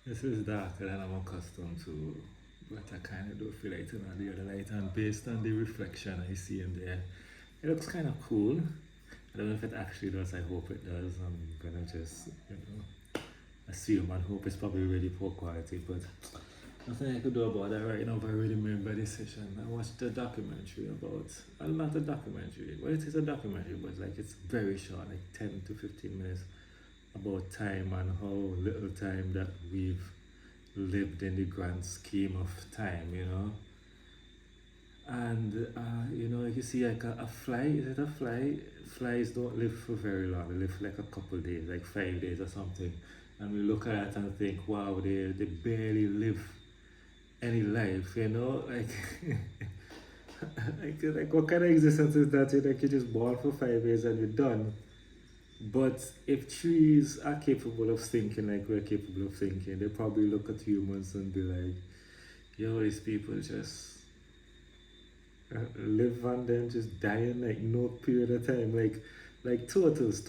This is darker than I'm accustomed to, but I kind of do feel like turn on the other light, and based on the reflection I see in there, it looks kind of cool. I don't know if it actually does. I hope it does. I'm gonna just, assume and hope it's probably really poor quality, but nothing I could do about that right now. But I really made my decision. I watched a documentary about, well, not a documentary. Well, it is a documentary, but like it's very short, like 10 to 15 minutes, about time and how little time that we've lived in the grand scheme of time, And like you see, like a fly, is it a fly? Flies don't live for very long. They live for like a couple days, like 5 days or something. And we look at it and think, wow, they barely live any life, Like, like what kind of existence is that? Like you're just born for 5 days and you're done. But if trees are capable of thinking like we're capable of thinking, they probably look at humans and be like, yo, these people just live and then just die in like no period of time. Like tortoise.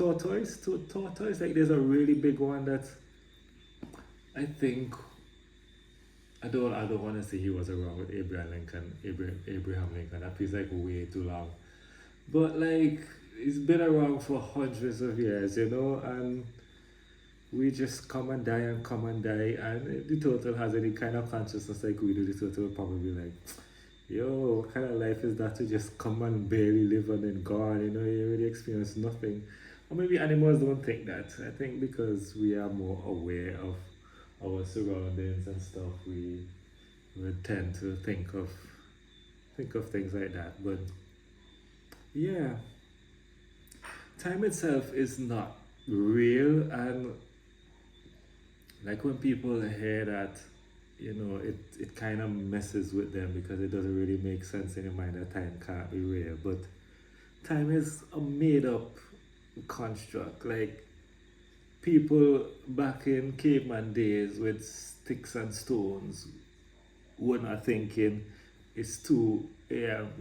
Like there's a really big one that I think I don't want to say he was around with Abraham Lincoln. That feels like way too long. But like he's been around for hundreds of years, and we just come and die and come and die. And if the turtle has any kind of consciousness like we do, the turtle will probably be like, yo, what kind of life is that to just come and barely live and then gone? You really experience nothing. Or maybe animals don't think that. I think because we are more aware of our surroundings and stuff, we would tend to think of things like that. But yeah, time itself is not real, and like when people hear that, it kind of messes with them because it doesn't really make sense in your mind that time can't be real. But time is a made up construct. Like people back in caveman days with sticks and stones were not thinking it's 2 a.m.,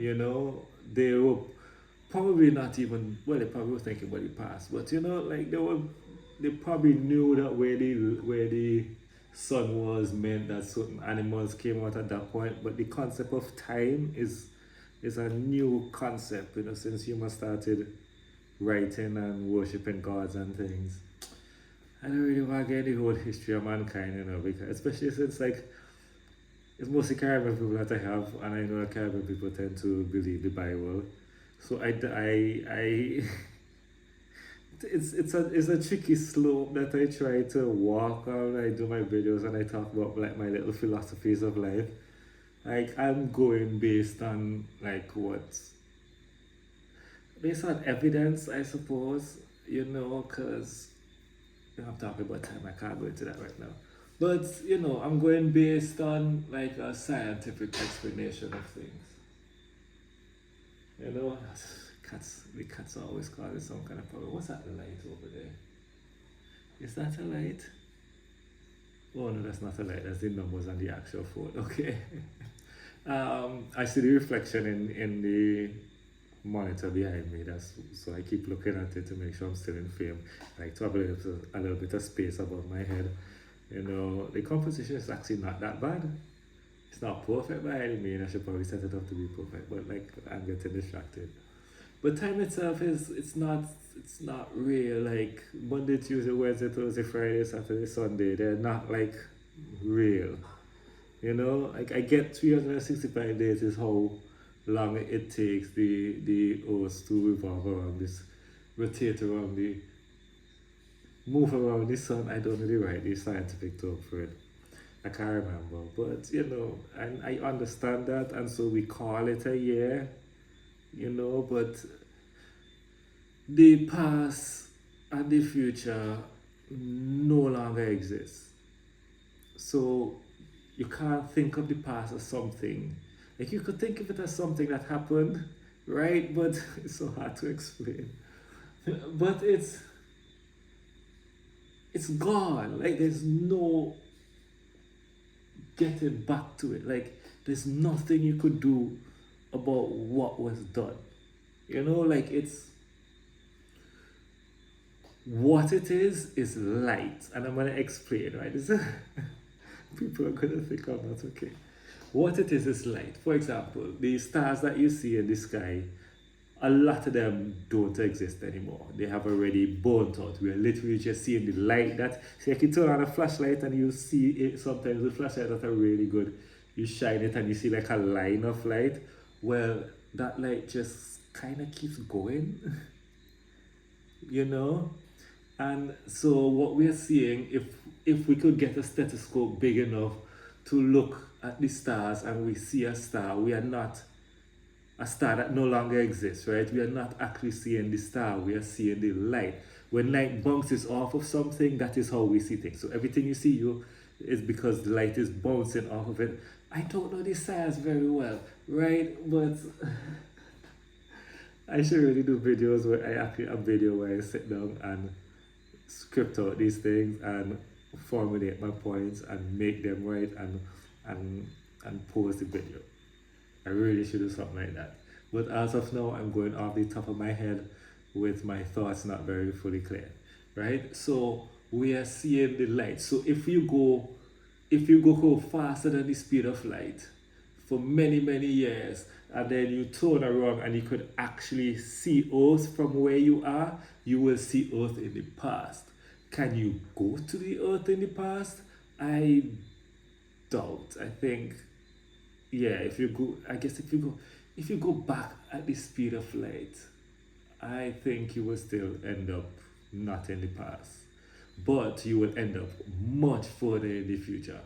They were probably not even, well, they probably were thinking about the past, but like they probably knew that where the sun was meant that certain animals came out at that point. But the concept of time is a new concept, since humans started writing and worshiping gods and things. I don't really want to get the whole history of mankind, because especially since like it's mostly Caribbean people that I have, and I know that Caribbean people tend to believe the Bible. So it's a tricky slope that I try to walk on. I do my videos and I talk about like my little philosophies of life. Like I'm going based on evidence, I suppose. Because I'm talking about time. I can't go into that right now. But I'm going based on like a scientific explanation of things. You know, the cats are always causing some kind of problem. What's that light over there? Is that a light? Oh no, that's not a light. That's the numbers on the actual phone. Okay. I see the reflection in the monitor behind me. That's so I keep looking at it to make sure I'm still in frame. Like to have a little bit of space above my head. The composition is actually not that bad. It's not perfect by any means. I should probably set it up to be perfect, but like I'm getting distracted. But time itself it's not real. Like Monday, Tuesday, Wednesday, Thursday, Friday, Saturday, Sunday. They're not like real. Like I get 365 days is how long it takes the Earth to revolve around this, rotate around the, move around the sun. I don't really write the scientific term for it. I can't remember, but and I understand that, and so we call it a year, but the past and the future no longer exist. So you can't think of the past as something, like you could think of it as something that happened, right? But it's so hard to explain. But it's gone. Like there's no getting back to it. Like there's nothing you could do about what was done. Like it's what it is light, and I'm gonna explain, right? People are gonna think I'm not okay. What it is light. For example, the stars that you see in the sky, a lot of them don't exist anymore. They have already burnt out. We are literally just seeing the light that, so you can turn on a flashlight and you see it. Sometimes the flashlight that are really good, you shine it and you see like a line of light. Well, that light just kind of keeps going, you know? And so what we're seeing, if we could get a stethoscope big enough to look at the stars and we see a star, we are not a star that no longer exists, right? We are not actually seeing the star, we are seeing the light. When light bounces off of something, that is how we see things. So everything you see is because the light is bouncing off of it. I don't know the science very well, right? But I should really do videos where I actually a video where I sit down and script out these things and formulate my points and make them right and post the video. I really should do something like that. But as of now, I'm going off the top of my head with my thoughts not very fully clear, right? So we are seeing the light. So if you go faster than the speed of light for many, many years, and then you turn around and you could actually see Earth from where you are, you will see Earth in the past. Can you go to the Earth in the past? I doubt. I think, yeah, if you go back at the speed of light, I think you will still end up not in the past. But you will end up much further in the future.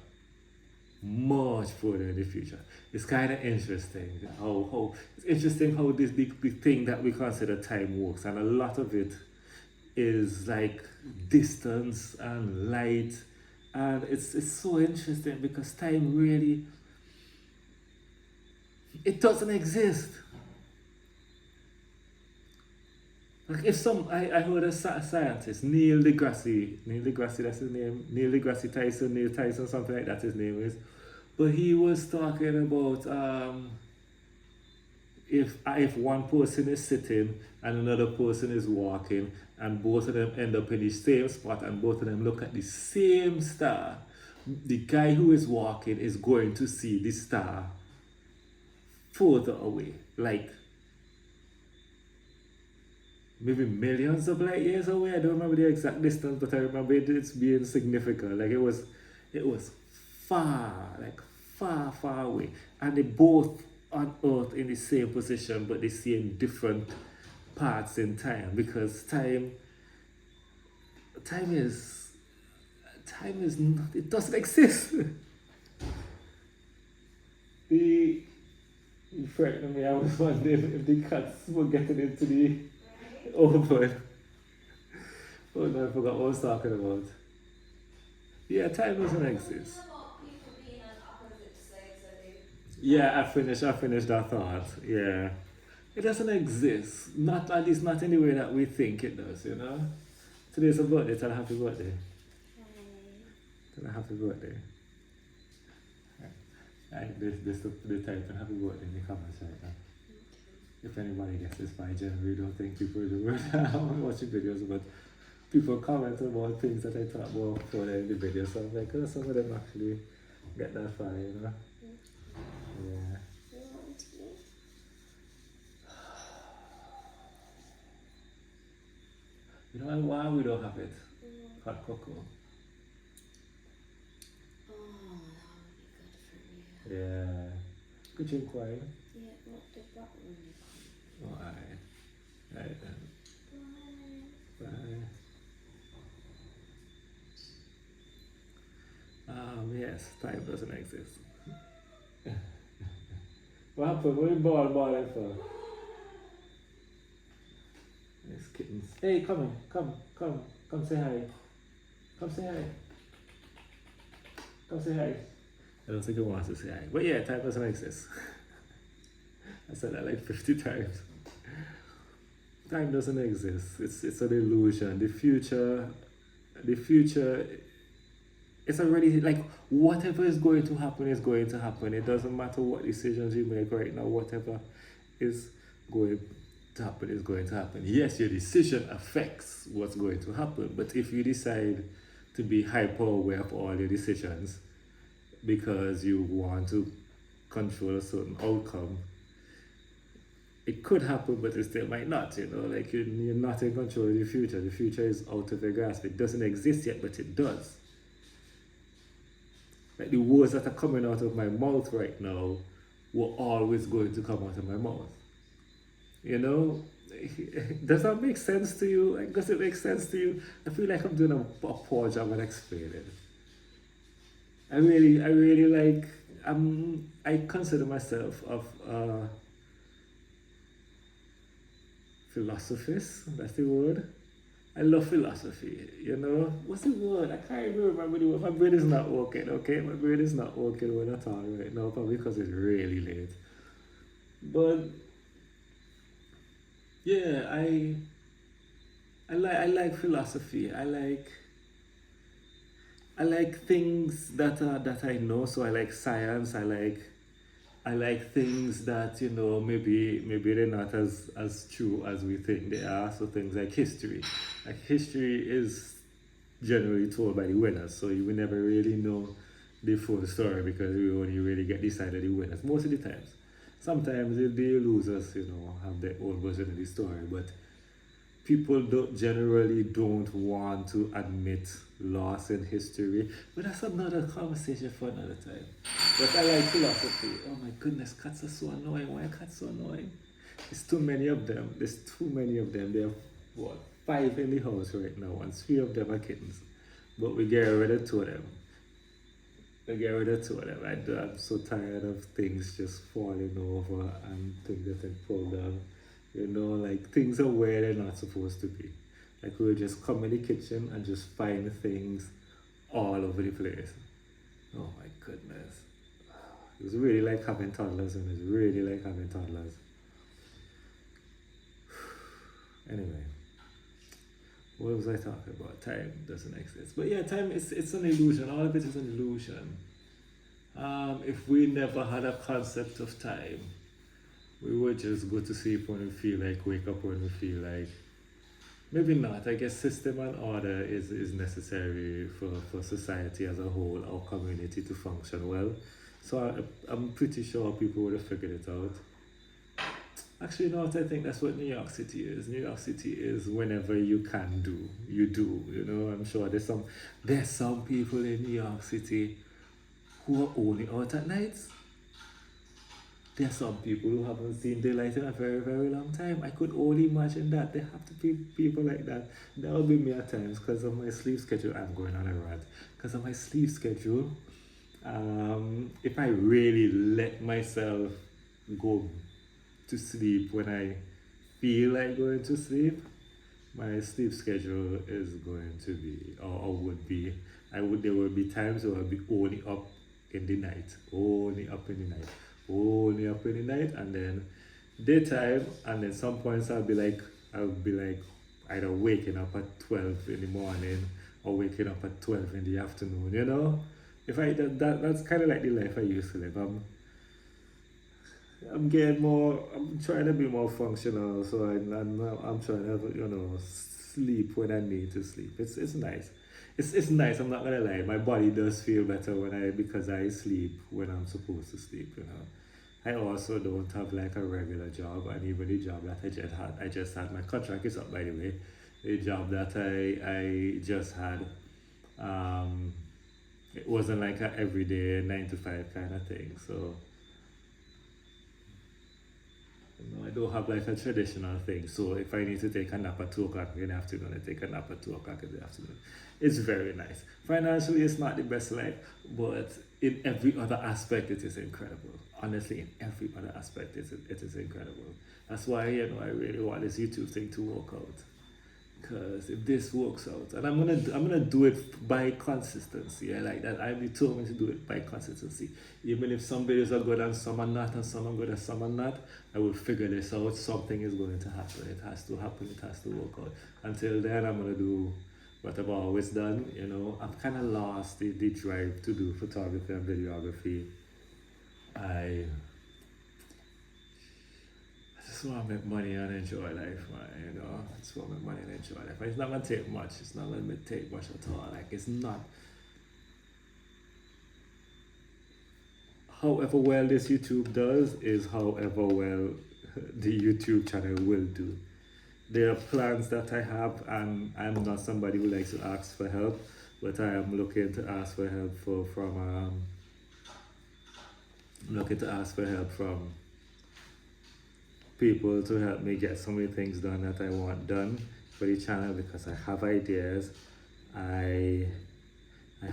Much further in the future. It's kind of interesting how it's interesting how this big thing that we consider time works, and a lot of it is like distance and light, and it's so interesting because time really, it doesn't exist. Like if I heard a scientist, Neil deGrasse, that's his name, Neil Tyson, something like that his name is, but he was talking about if one person is sitting and another person is walking and both of them end up in the same spot and both of them look at the same star, the guy who is walking is going to see the star further away, like maybe millions of light years away. I don't remember the exact distance, but I remember it's being significant. Like it was far, like far away, and they both on Earth in the same position, but they see in different parts in time, because time is not, it doesn't exist. the You frightened me. I was wondering if the cats were getting into the oven. Oh no, I forgot what I was talking about. Yeah, time doesn't exist. Yeah, I finished that thought. Yeah. It doesn't exist. Not, at least not in the way that we think it does, you know? Today's a birthday, tell a happy birthday. Tell a happy birthday. This the type and happy birthday in the comments right now. If anybody gets this by January, don't think people are doing I'm watching videos, but people comment about things that I talk about before they're in the video, so I'm like, oh, some of them actually get that far, you know? Yeah. You know why we don't have it? Hot cocoa. Oh, that would be good for you. Yeah. Good drink wine. Yeah, what did that one? Oh, alright. Right then. Bye. Yes, time doesn't exist. What happened? What are you balling for? These kittens. Hey, come say hi. Come say hi. Come say hi. I don't think he wants to say hi. But yeah, time doesn't exist. I said that like 50 times. Time doesn't exist. It's an illusion. The future, it's already like whatever is going to happen is going to happen. It doesn't matter what decisions you make right now. Whatever is going to happen is going to happen. Yes, your decision affects what's going to happen, but if you decide to be hyper aware of all your decisions, because you want to control a certain outcome. It could happen, but it still might not, you know, like you're not in control of the future. The future is out of your grasp. It doesn't exist yet, but it does. Like the words that are coming out of my mouth right now were always going to come out of my mouth. You know, does that make sense to you? Like, does it make sense to you? I feel like I'm doing a poor job at explaining. I really like. I consider myself of philosophist. That's the word. I love philosophy. You know, what's the word? I can't even remember the word. My brain is not working. Okay, my brain is not working well at all right now, probably because it's really late. But yeah, I like philosophy. I like things that I know. So I like science. I like things that, you know, maybe they're not as true as we think they are. So things like history. Like history is generally told by the winners, so you will never really know the full story because you only really get the side of the winners most of the times. Sometimes the losers, you know, have their own version of the story, but people generally don't want to admit loss in history. But that's another conversation for another time. But I like philosophy. Oh my goodness, cats are so annoying. Why are cats so annoying? There's too many of them. There's too many of them. There are what, 5 in the house right now, and 3 of them are kittens. But we get rid of 2 of them. We get rid of 2 of them. I'm so tired of things just falling over and things getting pulled down. You know, like things are where they're not supposed to be. Like we'll just come in the kitchen and just find things all over the place. Oh my goodness. It was really like having toddlers, and it's really like having toddlers. Anyway, what was I talking about? Time doesn't exist. But yeah, time is it's an illusion. All of it is an illusion. If we never had a concept of time, we would just go to sleep when we feel like, wake up when we feel like. Maybe not. I guess system and order is necessary for society as a whole, our community to function well. So I'm pretty sure people would have figured it out. Actually, no, I think that's what New York City is. New York City is whenever you can do, you do. You know, I'm sure there's some people in New York City who are only out at nights. There are some people who haven't seen daylight in a very, very long time. I could only imagine that. There have to be people like that. That will be me at times because of my sleep schedule. I'm going on a rant. Because of my sleep schedule, if I really let myself go to sleep when I feel like going to sleep, my sleep schedule is going to be, or would be, there will be times where I'll be only up in the night, only up in the night, only up in the night, and then daytime, and then some points I'll be like either waking up at 12 in the morning or waking up at 12 in the afternoon, you know? If I that's kind of like the life I used to live. I'm getting more. I'm trying to be more functional, so I'm trying to, you know, sleep when I need to sleep. It's nice. It's nice. I'm not gonna lie. My body does feel better because I sleep when I'm supposed to sleep. You know. I also don't have like a regular job, and even the job that I just had. My contract is up, by the way. The job that I just had, it wasn't like a everyday 9 to 5 kind of thing. So. I don't have like a traditional thing. So if I need to take a nap at 2 o'clock in the afternoon, I take a nap at 2 o'clock in the afternoon. It's very nice. Financially, it's not the best life, but in every other aspect, it is incredible. Honestly, in every other aspect, it is incredible. That's why, you know, I really want this YouTube thing to work out. Because if this works out, and I'm gonna do it by consistency. I like that. I'm determined to do it by consistency. Even if some videos are good and some are not, and some are good and some are not, I will figure this out. Something is going to happen. It has to happen. It has to work out. Until then, I'm gonna do what I've always done. You know, I've kind of lost the drive to do photography and videography. I just want to make money and enjoy life, man. You know, I just want to make money and enjoy life. It's not gonna take much. It's not gonna take much at all. Like it's not. however well this YouTube does is however well the YouTube channel will do. There are plans that I have, and I'm not somebody who likes to ask for help, but I am looking to ask for help from people to help me get some of the things done that I want done for the channel, because I have ideas. I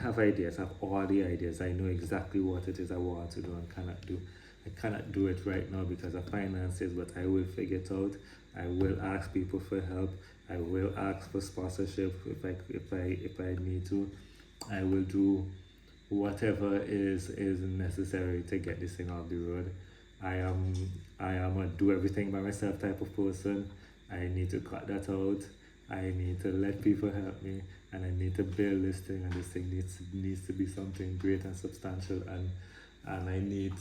have ideas. I have all the ideas. I know exactly what it is I want to do and cannot do. I cannot do it right now because of finances, but I will figure it out. I will ask people for help. I will ask for sponsorship if I need to. I will do whatever is necessary to get this thing off the road. I am a do everything by myself type of person. I need to cut that out. I need to let people help me, and I need to build this thing, and this thing needs to be something great and substantial, and I need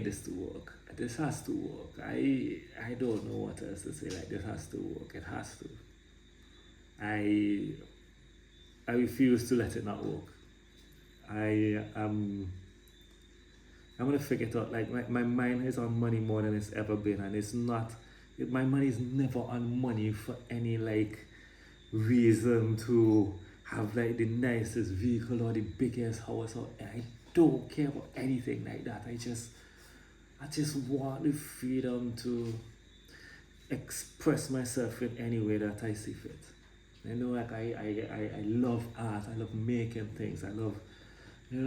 this to work. This has to work. I don't know what else to say. Like, this has to work. It has to. I refuse to let it not work. I'm gonna figure it out. Like, my mind is on money more than it's ever been, and it's not. My money is never on money for any like reason to have like the nicest vehicle or the biggest house, or I don't care about anything like that. I just want the freedom to express myself in any way that I see fit. You know, like I love art. I love making things. I love,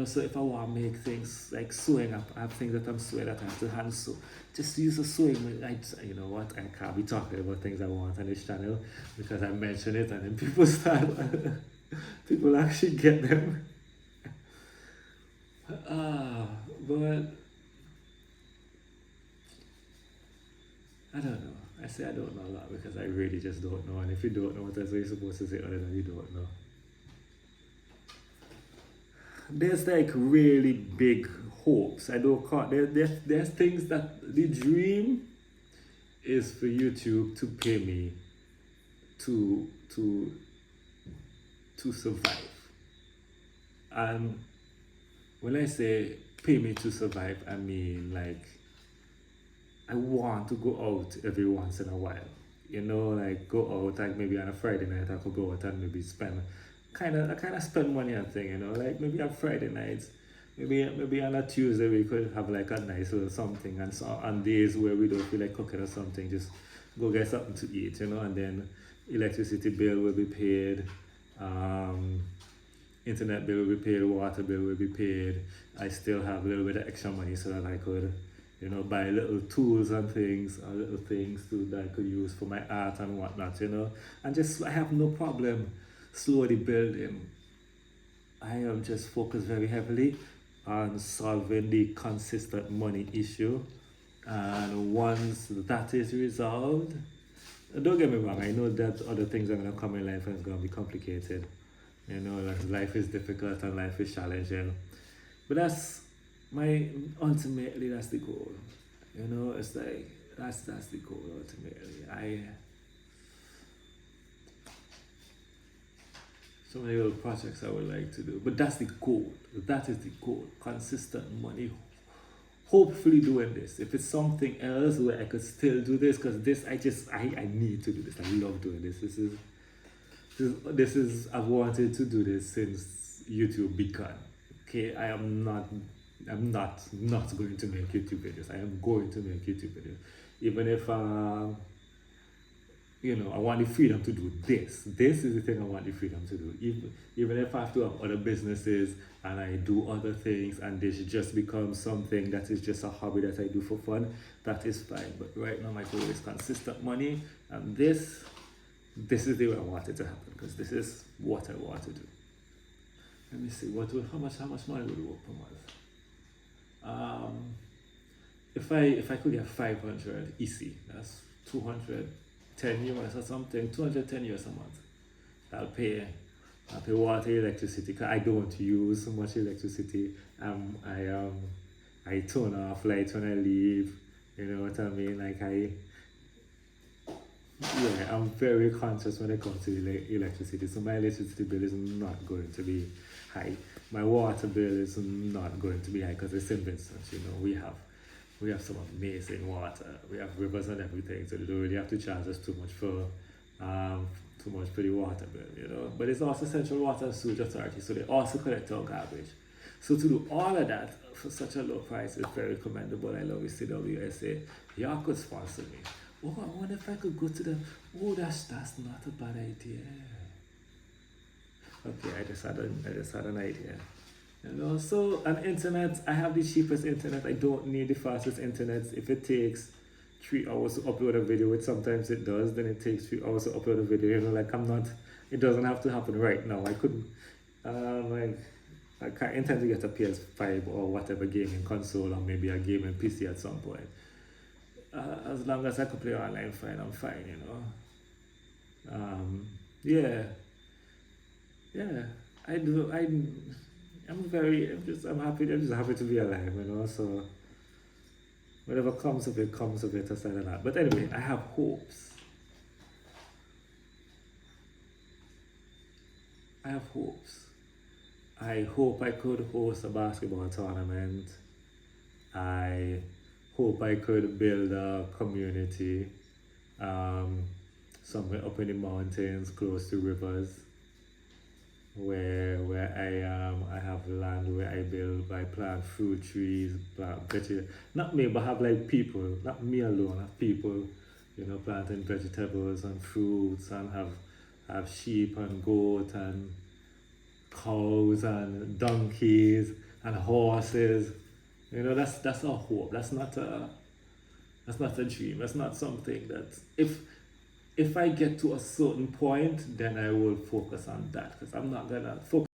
so if I want to make things like sewing up, I have things that I'm sewing that I have to hand sew. Just use a sewing. You know what? I can't be talking about things I want on this channel because I mention it and then people start, people actually get them. But I don't know. I say I don't know a lot because I really just don't know. And if you don't know, what else are you supposed to say other than you don't know? There's like really big hopes. I don't call there's things that the dream is for YouTube to pay me to survive. And when I say pay me to survive, I mean like I want to go out every once in a while. Like go out, like maybe on a Friday night I could go out and maybe spend I kind of spend money on thing, like maybe on Friday nights, maybe on a Tuesday we could have like a nice little something, and so on days where we don't feel like cooking or something, just go get something to eat, and then electricity bill will be paid, internet bill will be paid, water bill will be paid. I still have a little bit of extra money so that I could, buy little tools and things, or little things that I could use for my art and whatnot, and just I have no problem slowly building. I am just focused very heavily on solving the consistent money issue, and once that is resolved, don't get me wrong, I know that other things are going to come in life and it's going to be complicated. Like life is difficult and life is challenging, but ultimately that's the goal. It's like that's the goal ultimately. So many little projects I would like to do, but that's the goal. That is the goal. Consistent money. Hopefully doing this. If it's something else where I could still do this, because this I need to do this. I love doing this. This is I've wanted to do this since YouTube began. Okay, I'm not going to make YouTube videos. I am going to make YouTube videos, even if I want the freedom to do this. This is the thing I want the freedom to do. Even if I have to have other businesses and I do other things and this just becomes something that is just a hobby that I do for fun, that is fine. But right now my goal is consistent money, and this is the way I want it to happen, because this is what I want to do. Let me see, how much money would work per month? If I could get 500 easy, that's 210 euros or something, 210 euros a month. I'll pay water, electricity, because I don't use so much electricity. I turn off lights when I leave, you know what I mean? Like yeah, I'm very conscious when it comes to electricity. So my electricity bill is not going to be high. My water bill is not going to be high because it's St. Vincent. You know, we have some amazing water. We have rivers and everything, so they don't really have to charge us um too much for the water bill. You know, but it's also Central Water and Sewage Authority, so they also collect our garbage. So to do all of that for such a low price is very commendable. I love you, CWSA. Y'all could sponsor me. Oh, I wonder if I could go to the. Oh, that's not a bad idea. Okay, I just had an idea. You know, so an internet. I have the cheapest internet. I don't need the fastest internet. If it takes 3 hours to upload a video, which sometimes it does, then it takes 3 hours to upload a video. You know, like I'm not. It doesn't have to happen right now. I couldn't. Like I can't intend to get a PS5 or whatever gaming console or maybe a gaming PC at some point. As long as I could play online, fine, I'm fine, you know. Yeah, yeah. I do. I'm happy. I'm just happy to be alive, you know. So whatever comes of it, comes of it. Aside of that. But anyway, I have hopes. I have hopes. I hope I could host a basketball tournament. I hope I could build a community um, somewhere up in the mountains close to rivers where I have land where I plant fruit trees, plant vegetables. Not me, but have like people, not me alone, have people, you know, planting vegetables and fruits and have sheep and goat and cows and donkeys and horses. You know, that's a hope. That's not a dream. That's not something that if I get to a certain point, then I will focus on that because I'm not gonna focus